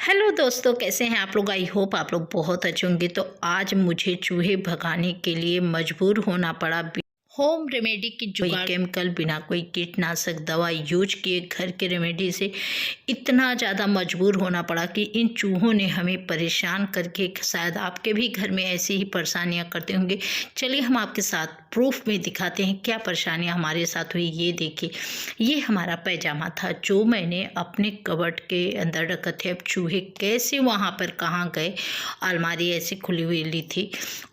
Hello दोस्तों, कैसे हैं आप लोग। आई होप आप लोग बहुत अच्छे होंगे। तो आज मुझे चूहे भगाने के लिए मजबूर होना पड़ा। होम रेमेडी की जुगाड़, केमिकल, बिना कोई कीटनाशक दवा यूज किए घर के रेमेडी से इतना ज़्यादा मजबूर होना पड़ा कि इन चूहों ने हमें परेशान करके, शायद आपके भी घर में ऐसी ही परेशानियां करते होंगे। चलिए हम आपके साथ प्रूफ में दिखाते हैं क्या परेशानियां हमारे साथ हुई। ये देखिए, ये हमारा पैजामा था जो मैंने अपने कबर्ड के अंदर रखा थे। अब चूहे कैसे वहाँ पर कहाँ गए, अलमारी ऐसी खुली हुई ली थी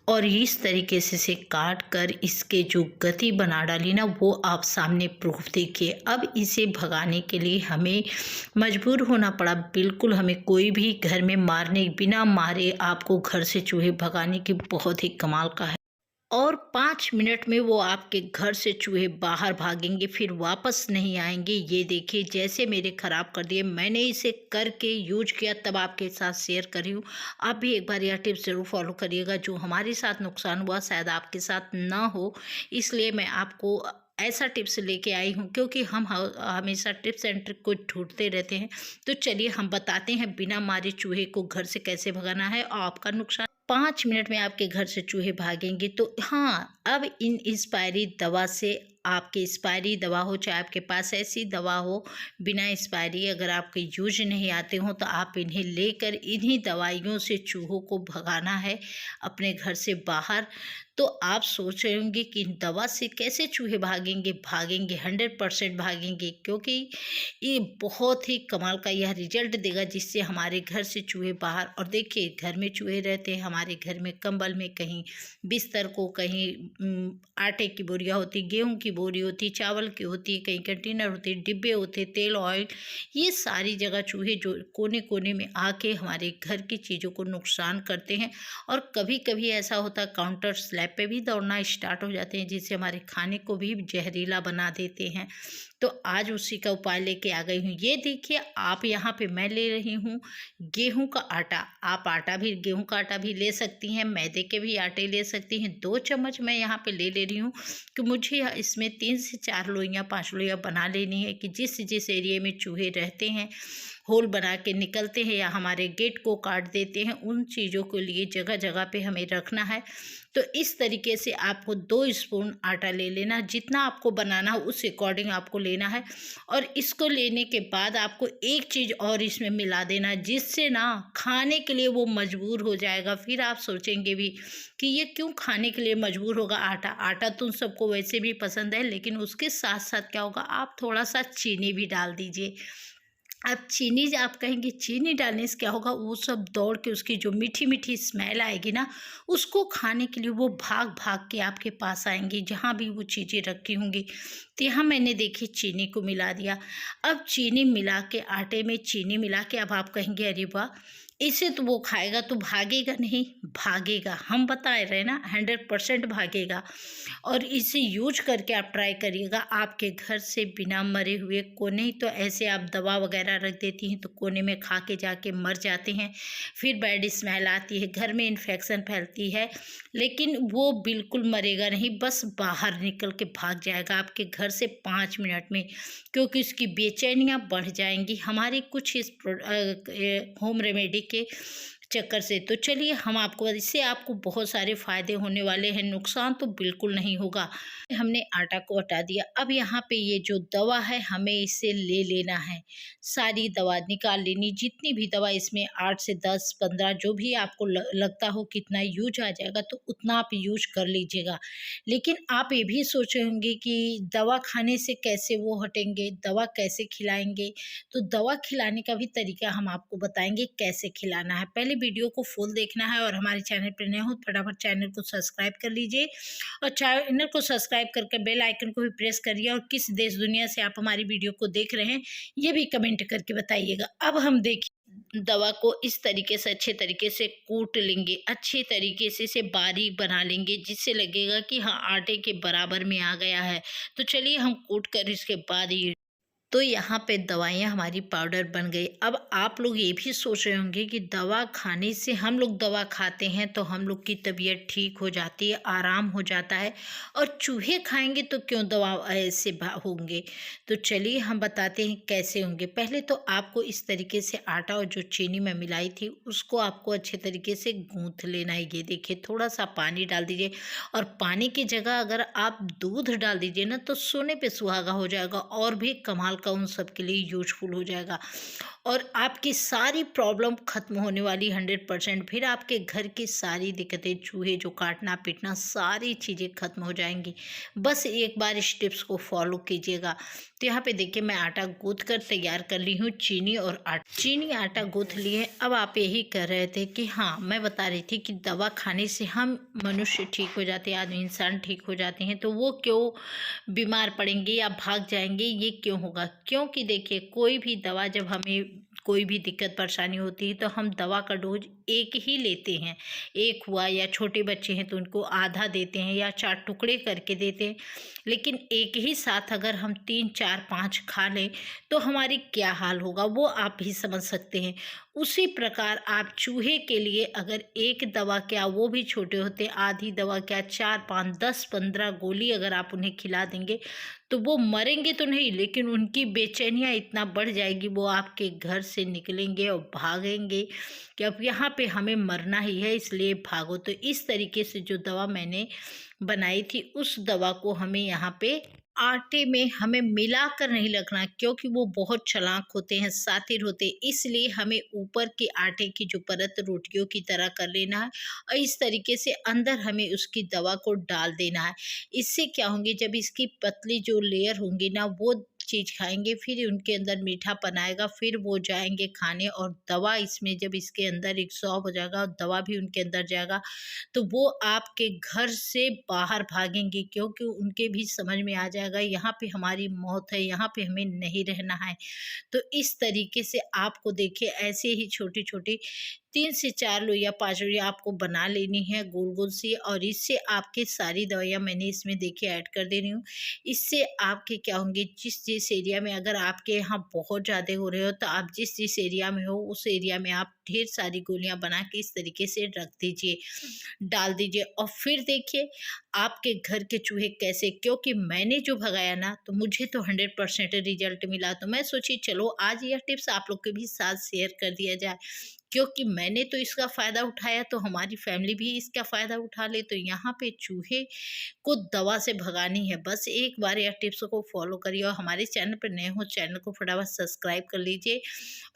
और इस तरीके से काट कर इसके जो गति बना डाली ना, वो आप सामने प्रूफ देखिए। अब इसे भगाने के लिए हमें मजबूर होना पड़ा। बिल्कुल हमें कोई भी घर में मारने, बिना मारे आपको घर से चूहे भगाने की बहुत ही कमाल का है। और 5 मिनट में वो आपके घर से चूहे बाहर भागेंगे, फिर वापस नहीं आएंगे। ये देखिए, जैसे मेरे ख़राब कर दिए, मैंने इसे करके यूज किया तब आपके साथ शेयर कर रही हूँ। आप भी एक बार यह टिप्स ज़रूर फॉलो करिएगा। जो हमारे साथ नुकसान हुआ शायद आपके साथ ना हो, इसलिए मैं आपको ऐसा टिप्स लेके आई हूँ, क्योंकि हम हमेशा टिप्स एंड ट्रिक को ढूंढते रहते हैं। तो चलिए हम बताते हैं बिना मारे चूहे को घर से कैसे भगाना है और आपका नुकसान 5 मिनट में आपके घर से चूहे भागेंगे। तो हाँ, अब इन एक्सपायरी दवा से, आपकी एक्सपायरी दवा हो चाहे आपके पास ऐसी दवा हो बिना एक्सपायरी, अगर आपके यूज नहीं आते हो तो आप इन्हें लेकर इन्हीं दवाइयों से चूहों को भगाना है अपने घर से बाहर। तो आप सोच रहे होंगे कि इन दवा से कैसे चूहे भागेंगे। भागेंगे, 100% भागेंगे, क्योंकि ये बहुत ही कमाल का यह रिजल्ट देगा जिससे हमारे घर से चूहे बाहर। और देखिए, घर में चूहे रहते हैं, हमारे घर में कंबल में, कहीं बिस्तर को, कहीं आटे की बोरियां होती, गेहूं की बोरी होती, चावल की होती, कहीं कंटेनर होते, डिब्बे होते, तेल ऑयल, ये सारी जगह चूहे जो कोने कोने में आके हमारे घर की चीज़ों को नुकसान करते हैं। और कभी कभी ऐसा होता है काउंटर स्लैब पे भी दौड़ना स्टार्ट हो जाते हैं, जिससे हमारे खाने को भी जहरीला बना देते हैं। तो आज उसी का उपाय लेके आ गई हूँ। ये देखिए, आप यहाँ पे मैं ले रही हूँ गेहूं का आटा। आप आटा भी, गेहूं का आटा भी ले सकती हैं, मैदे के भी आटे ले सकती हैं। 2 चम्मच मैं यहाँ पे ले रही हूँ कि मुझे इसमें 3 से 4 लोइयाँ, 5 लोइयाँ बना लेनी है कि जिस जिस एरिया में चूहे रहते हैं, होल बना के निकलते हैं या हमारे गेट को काट देते हैं, उन चीज़ों के लिए जगह जगह पे हमें रखना है। तो इस तरीके से आपको 2 स्पून आटा ले लेना, जितना आपको बनाना हो उस अकॉर्डिंग आपको लेना है। और इसको लेने के बाद आपको एक चीज़ और इसमें मिला देना, जिससे ना खाने के लिए वो मजबूर हो जाएगा। फिर आप सोचेंगे भी कि ये क्यों खाने के लिए मजबूर होगा। आटा आटा तो सबको वैसे भी पसंद है, लेकिन उसके साथ साथ क्या होगा, आप थोड़ा सा चीनी भी डाल दीजिए। अब चीनी, आप कहेंगे चीनी डालने से क्या होगा, वो सब दौड़ के उसकी जो मीठी मीठी स्मेल आएगी ना, उसको खाने के लिए वो भाग भाग के आपके पास आएंगे जहाँ भी वो चीज़ें रखी होंगी। तो यहाँ मैंने देखी चीनी को मिला दिया। अब चीनी मिला के, आटे में चीनी मिला के, अब आप कहेंगे अरे वाह, इसे तो वो खाएगा तो भागेगा नहीं। भागेगा, हम बता रहे हैं ना, 100% भागेगा। और इसे यूज करके आप ट्राई करिएगा, आपके घर से बिना मरे हुए को नहीं तो ऐसे आप दवा वगैरह रख देती हैं तो कोने में खा के जाके मर जाते हैं, फिर बैड स्मेल आती है, घर में इन्फेक्शन फैलती है। लेकिन वो बिल्कुल मरेगा नहीं, बस बाहर निकल के भाग जाएगा आपके घर से 5 मिनट में, क्योंकि उसकी बेचैनियाँ बढ़ जाएंगी हमारी कुछ इस होम रेमेडी के चक्कर से। तो चलिए हम आपको, इससे आपको बहुत सारे फायदे होने वाले हैं, नुकसान तो बिल्कुल नहीं होगा। हमने आटा को हटा दिया। अब यहाँ पे ये जो दवा है, हमें इसे ले लेना है, सारी दवा निकाल लेनी। जितनी भी दवा इसमें 8 से 10, 15, जो भी आपको लगता हो कितना यूज आ जाएगा तो उतना आप यूज कर लीजिएगा। लेकिन आप ये भी सोचे होंगे कि दवा खाने से कैसे वो हटेंगे, दवा कैसे खिलाएंगे। तो दवा खिलाने का भी तरीका हम आपको बताएंगे कैसे खिलाना है। पहले वीडियो को फुल देखना है, और हमारे चैनल पर नए हो फटाफट चैनल को सब्सक्राइब कर लीजिए, और चैनल को सब्सक्राइब करके बेल आइकन को भी प्रेस करिए। और किस देश दुनिया से आप हमारी वीडियो को देख रहे हैं ये भी कमेंट करके बताइएगा। अब हम देखिए, दवा को इस तरीके से अच्छे तरीके से कूट लेंगे, अच्छे तरीके से इसे बारीक बना लेंगे, जिससे लगेगा कि हाँ आटे के बराबर में आ गया है। तो चलिए हम कूट कर इसके बाद ये, तो यहाँ पे दवाइयाँ हमारी पाउडर बन गई। अब आप लोग ये भी सोच रहे होंगे कि दवा खाने से, हम लोग दवा खाते हैं तो हम लोग की तबीयत ठीक हो जाती है, आराम हो जाता है, और चूहे खाएंगे तो क्यों दवा ऐसे होंगे। तो चलिए हम बताते हैं कैसे होंगे। पहले तो आपको इस तरीके से आटा और जो चीनी मैं मिलाई थी उसको आपको अच्छे तरीके से गूँथ लेना है। ये देखिए, थोड़ा सा पानी डाल दीजिए, और पानी की जगह अगर आप दूध डाल दीजिए ना तो सोने पे सुहागा हो जाएगा, और भी कमाल का उन सब के लिए यूजफुल हो जाएगा, और आपकी सारी प्रॉब्लम खत्म होने वाली 100%। फिर आपके घर की सारी दिक्कतें, चूहे जो काटना पीटना, सारी चीज़ें खत्म हो जाएंगी। बस एक बार इस टिप्स को फॉलो कीजिएगा। तो यहाँ पे देखिए, मैं आटा गूँथ कर तैयार कर ली हूँ, चीनी आटा गूँथ लिए। अब आप यही कह रहे थे कि हाँ, मैं बता रही थी कि दवा खाने से हम मनुष्य ठीक हो जाते हैं, आदमी इंसान ठीक हो जाते हैं, तो वो क्यों बीमार पड़ेंगे या भाग जाएंगे, ये क्यों होगा? क्योंकि देखिए, कोई भी दवा, जब हमें कोई भी दिक्कत परेशानी होती है तो हम दवा का डोज एक ही लेते हैं। एक हुआ, या छोटे बच्चे हैं तो उनको आधा देते हैं या 4 टुकड़े करके देते हैं। लेकिन एक ही साथ अगर हम 3 4 5 खा लें तो हमारी क्या हाल होगा, वो आप भी समझ सकते हैं। उसी प्रकार आप चूहे के लिए अगर एक दवा क्या, वो भी छोटे होते, आधी दवा क्या, 4 5 10 15 गोली अगर आप उन्हें खिला देंगे तो वो मरेंगे तो नहीं, लेकिन उनकी बेचैनियाँ इतना बढ़ जाएगी, वो आपके घर से निकलेंगे और भागेंगे कि अब यहाँ पे हमें मरना ही है, इसलिए भागो। तो इस तरीके से जो दवा मैंने बनाई थी, उस दवा को हमें यहाँ पे आटे में हमें मिलाकर नहीं रखना, क्योंकि वो बहुत चालाक होते हैं, शातिर होते हैं। इसलिए हमें ऊपर के आटे की जो परत रोटियों की तरह कर लेना है, और इस तरीके से अंदर हमें उसकी दवा को डाल देना है। इससे क्या होंगे, जब इसकी पतली जो लेयर होंगी ना, वो चीज़ खाएंगे, फिर उनके अंदर मीठापन आएगा, फिर वो जाएंगे खाने, और दवा इसमें जब इसके अंदर एब्सॉर्ब हो जाएगा और दवा भी उनके अंदर जाएगा, तो वो आपके घर से बाहर भागेंगे, क्योंकि उनके भी समझ में आ जाएगा यहाँ पे हमारी मौत है, यहाँ पे हमें नहीं रहना है। तो इस तरीके से आपको देखिए, ऐसे ही छोटी छोटी 3 से 4 लोइयाँ 5 लोइयाँ आपको बना लेनी है गोल गोल सी, और इससे आपके सारी दवाइयाँ मैंने इसमें देखिए ऐड कर दे रही हूँ। इससे आपके क्या होंगे, जिस जिस एरिया में अगर आपके यहाँ बहुत ज़्यादा हो रहे हो, तो आप जिस जिस एरिया में हो उस एरिया में आप ढेर सारी गोलियाँ बना के इस तरीके से रख दीजिए, डाल दीजिए, और फिर देखिए आपके घर के चूहे कैसे, क्योंकि मैंने जो भगाया ना, तो मुझे तो 100% रिजल्ट मिला। तो मैं सोची चलो आज यह टिप्स आप लोग के भी साथ शेयर कर दिया जाए, क्योंकि मैंने तो इसका फ़ायदा उठाया, तो हमारी फैमिली भी इसका फ़ायदा उठा ले। तो यहाँ पे चूहे को दवा से भगानी है, बस एक बार यह टिप्स को फॉलो करिए, और हमारे चैनल पर नए हो, चैनल को फटाफट सब्सक्राइब कर लीजिए,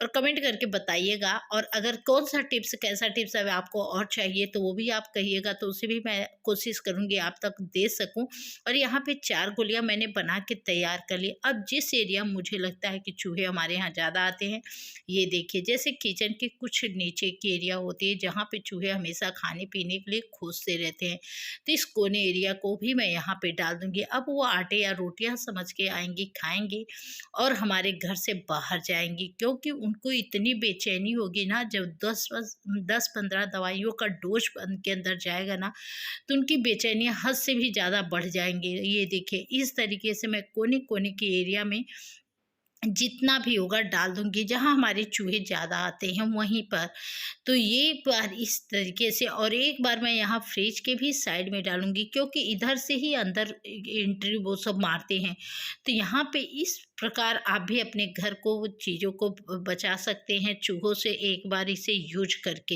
और कमेंट करके बताइएगा। और अगर कौन सा टिप्स, कैसा टिप्स अब आपको और चाहिए, तो वो भी आप कहिएगा, तो उसे भी मैं कोशिश करूँगी आप तक दे सकूँ। और यहाँ पे 4 गोलियाँ मैंने बना के तैयार कर ली। अब जिस एरिया मुझे लगता है कि चूहे हमारे यहाँ ज़्यादा आते हैं, ये देखिए, जैसे किचन के कुछ नीचे की एरिया होती है जहाँ पे चूहे हमेशा खाने पीने के लिए खोजते रहते हैं, तो इस कोने एरिया को भी मैं यहाँ पे डाल दूंगी। अब वो आटे या रोटियां समझ के आएंगी, खाएंगे, और हमारे घर से बाहर जाएंगी, क्योंकि उनको इतनी बेचैनी होगी ना, जब 10-15 दवाइयों का डोज उनके अंदर जाएगा ना, तो उनकी बेचैनियाँ हद से भी ज़्यादा बढ़ जाएंगी। ये देखिए, इस तरीके से मैं कोने कोने के एरिया में जितना भी होगा डाल दूंगी, जहाँ हमारे चूहे ज़्यादा आते हैं वहीं पर। तो ये बार इस तरीके से, और एक बार मैं यहाँ फ्रिज के भी साइड में डालूंगी, क्योंकि इधर से ही अंदर एंट्री वो सब मारते हैं। तो यहाँ पे इस प्रकार आप भी अपने घर को, चीज़ों को बचा सकते हैं चूहों से, एक बार इसे यूज करके।